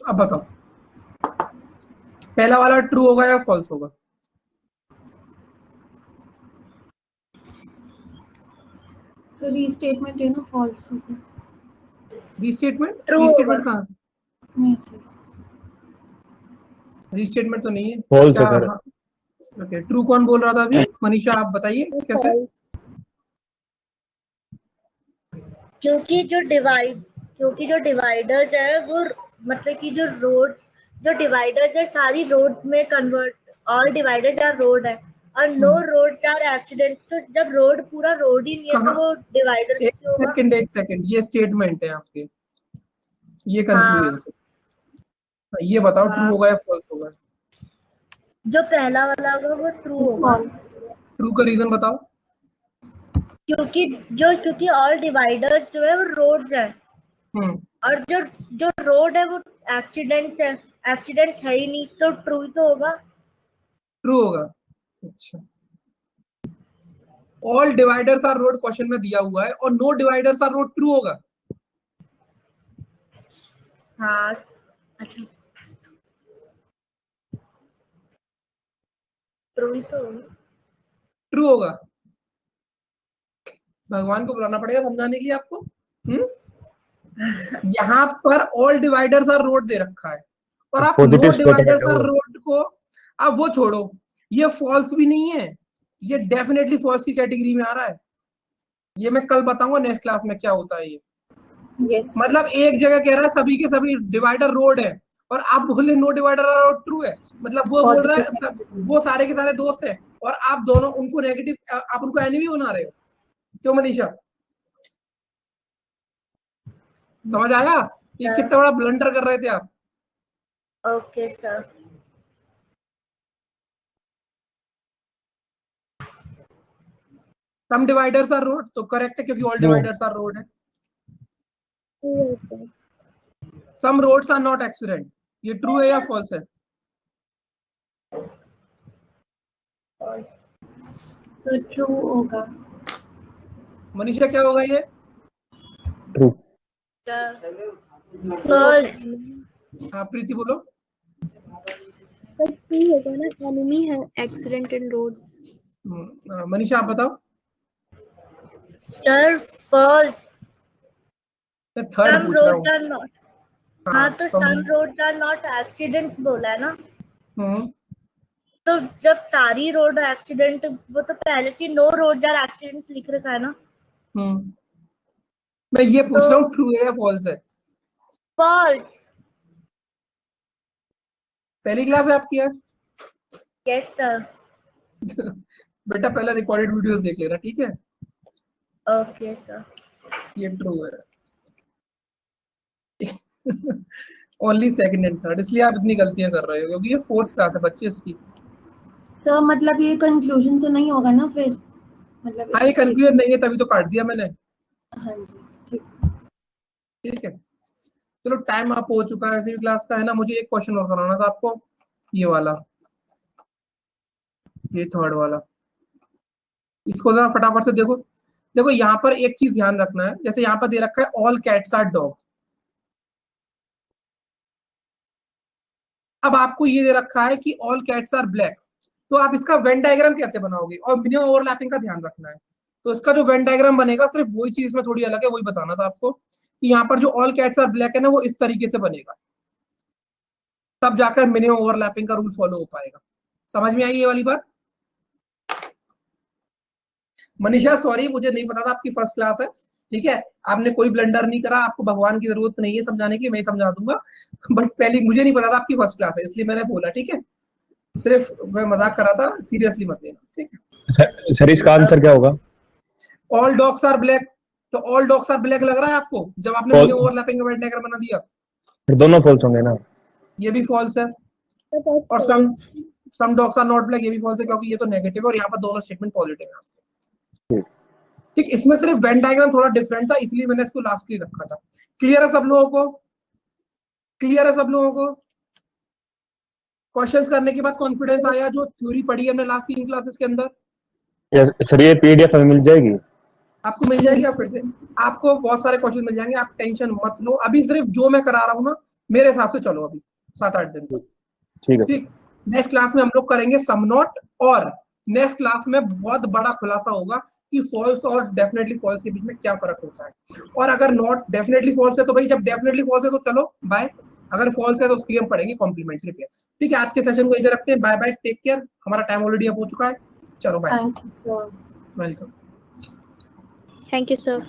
अब बताओ पहला वाला ट्रू होगा या फॉल्स होगा?
सर रीस्टेटमेंट है ना, फॉल्स हो गया.
रीस्टेटमेंट कहाँ?
नहीं सर.
रीस्टेटमेंट तो नहीं है.
फॉल्स
क्या?
है सर.
ओके. ट्रू कौन बोल रहा था अभी? मनीषा आप बताइए कैसे?
क्योंकि जो डिवाइडर्स है वो मतलब कि जो डिवाइडर्स है सारी रोड्स में convert all dividers are road है और नो रोड आर एक्सीडेंट्स, तो जब रोड पूरा रोड ही नहीं है तो वो डिवाइडर
एक
क्यों होगा?
सेकंड, ये स्टेटमेंट है आपके, ये
हाँ,
कंक्लूजन। ये बताओ ट्रू
हाँ।
होगा या फॉल्स होगा?
जो पहला वाला होगा वो ट्रू होगा,
ट्रू का रीजन बताओ।
क्योंकि ऑल डिवाइडर्स जो है वो रोड्स है और जो रोड है वो एक्सीडेंट्स है, एक्सीडेंट है ही नहीं, तो ट्रू तो होगा।
ट्रू होगा। अच्छा, all dividers are road question में दिया हुआ है और no dividers are road, true होगा।
हाँ, अच्छा, ट्रू ही तो होगा।
ट्रू होगा। भगवान को बुलाना पड़ेगा समझाने के लिए आपको। यहाँ पर ऑल डिवाइडर्स आर रोड दे रखा है और आप no
positive
dividers
statement
are
है वो।
रोड को आप वो छोड़ो, ये फॉल्स भी नहीं है, ये डेफिनेटली फॉल्स की कैटेगरी में आ रहा है। ये मैं कल बताऊंगा नेक्स्ट क्लास में क्या होता है ये।
Yes.
मतलब एक जगह कह रहा है सभी के सभी डिवाइडर रोड है और आप बोले नो डिवाइडर रोड ट्रू है, मतलब वो बोल रहा है सब, वो सारे के सारे दोस्त हैं और आप दोनों उनको नेगेटिव, आप उनको एनिमी बना रहे हो। क्यों मनीषा? समझ आया ये कितना बड़ा ब्लंडर कर रहे थे आप?
Okay sir.
Some dividers are road तो करेक्ट है क्योंकि ऑल डिवाइडर्स आर रोड है। Some roads are not accident, ये ट्रू है या फॉल्स है?
So true होगा।
मनीषा क्या होगा ये?
ट्रू।
हाँ प्रीति बोलो।
बस ट्रू होगा ना, एनिमी है एक्सीडेंट इन रोड।
मनीषा आप बताओ।
सर फॉल्स,
मैं थर्ड
सम
पूछ रहा
रोड्स आर नॉट, हाँ तो सम रोड्स आर नॉट एक्सीडेंट्स बोला है ना, तो जब सारी रोड एक्सीडेंट, वो तो पहले से नो रोड्स आर एक्सीडेंट्स लिख रखा है ना।
मैं ये पूछ रहा हूँ ट्रू है या फॉल्स है?
फॉल्स।
पहली क्लास है आपकी यार?
Yes sir.
बेटा पहला रिकॉर्डेड वीडियोस देख लेना, ठीक है?
Okay sir.
ये ट्रू है। ओनली सेकंड एंड थर्ड, इसलिए आप इतनी गलतियां कर रहे हो क्योंकि ये फोर्थ क्लास है बच्चे इसकी।
सर मतलब ये कंक्लूजन तो नहीं होगा ना फिर, मतलब
हाँ ये कंक्लूजन नहीं है तभी तो काट दिया मैंने।
हाँ जी ठीक।
ठीक है चलो टाइम आप हो चुका है, ऐसी क्लास का है ना। मुझे एक क्वेश्चन और कराना था आपको, ये वाला, ये थर्ड वाला। इसको जरा फटाफट से देखो। देखो यहाँ पर एक चीज ध्यान रखना है, जैसे यहाँ पर दे रखा है ऑल कैट्स आर डॉग। अब आपको ये दे रखा है कि ऑल कैट्स आर ब्लैक, तो आप इसका वेन डायग्राम कैसे बनाओगे? और मिनिमम ओवरलैपिंग का ध्यान रखना है। तो इसका जो वेन डायग्राम बनेगा सिर्फ वही चीज में थोड़ी अलग है, वही बताना था आपको कि यहाँ पर जो ऑल कैट्स आर ब्लैक है ना वो इस तरीके से बनेगा, तब जाकर मिनिमम ओवरलैपिंग का रूल फॉलो हो पाएगा। समझ में आई ये वाली बात? मनीषा सॉरी मुझे नहीं पता था आपकी फर्स्ट क्लास है, ठीक है? आपने कोई ब्लंडर नहीं करा, आपको भगवान की जरूरत नहीं है समझाने की, मैं समझा दूंगा। बट पहले मुझे नहीं पता था आपकी फर्स्ट क्लास है इसलिए मैंने बोला, ठीक है? सिर्फ मैं मजाक कर रहा था, सीरियसली मत लेना, ठीक है?
सर इसका आंसर क्या होगा?
ऑल डॉग्स आर ब्लैक, तो ऑल डॉग्स आर ब्लैक लग रहा है आपको जब आपने मिनिमम ओवरलैपिंग का वेन डायग्राम बना दिया?
फिर दोनों फॉल्स होंगे ना?
ये भी फॉल्स है। और some dogs are not black, ये भी फॉल्स है क्योंकि ये तो नेगेटिव है और यहाँ पर दोनों स्टेटमेंट पॉजिटिव है। ठीक, इसमें सिर्फ वेन डायग्राम थोड़ा डिफरेंट था इसलिए मैंने इसको लास्ट के लिए रखा था। क्लियर है सब लोगों को? क्लियर है सब लोगों को? क्वेश्चंस करने के बाद कॉन्फिडेंस आया? जो थ्योरी पढ़ी है हमने लास्ट 3 क्लासेस के अंदर,
सर ये पीडीएफ हमें मिल जाएगी?
आपको मिल जाएगी। आप फिर से आपको बहुत सारे क्वेश्चन मिल जाएंगे, आप टेंशन मत लो। अभी सिर्फ जो मैं करा रहा हूँ ना मेरे हिसाब से चलो अभी 7-8 दिन तक,
ठीक है।
ठीक। नेक्स्ट क्लास में हम लोग करेंगे सम नॉट, और नेक्स्ट क्लास में बहुत बड़ा खुलासा होगा कि फॉल्स और डेफिनेटली फॉल्स के बीच में क्या फर्क होता है। और अगर नॉट डेफिनेटली फॉल्स है तो भाई, जब डेफिनेटली फॉल्स है तो चलो बाय, अगर फॉल्स है तो उसके लिए हम पढ़ेंगे कॉम्प्लीमेंट्री पेयर। ठीक है आज के सेशन को इधर रखते हैं, बाय बाय, टेक केयर। हमारा टाइम ऑलरेडी अब हो चुका है, चलो bye.
Thank you sir.
Welcome.
Thank you sir.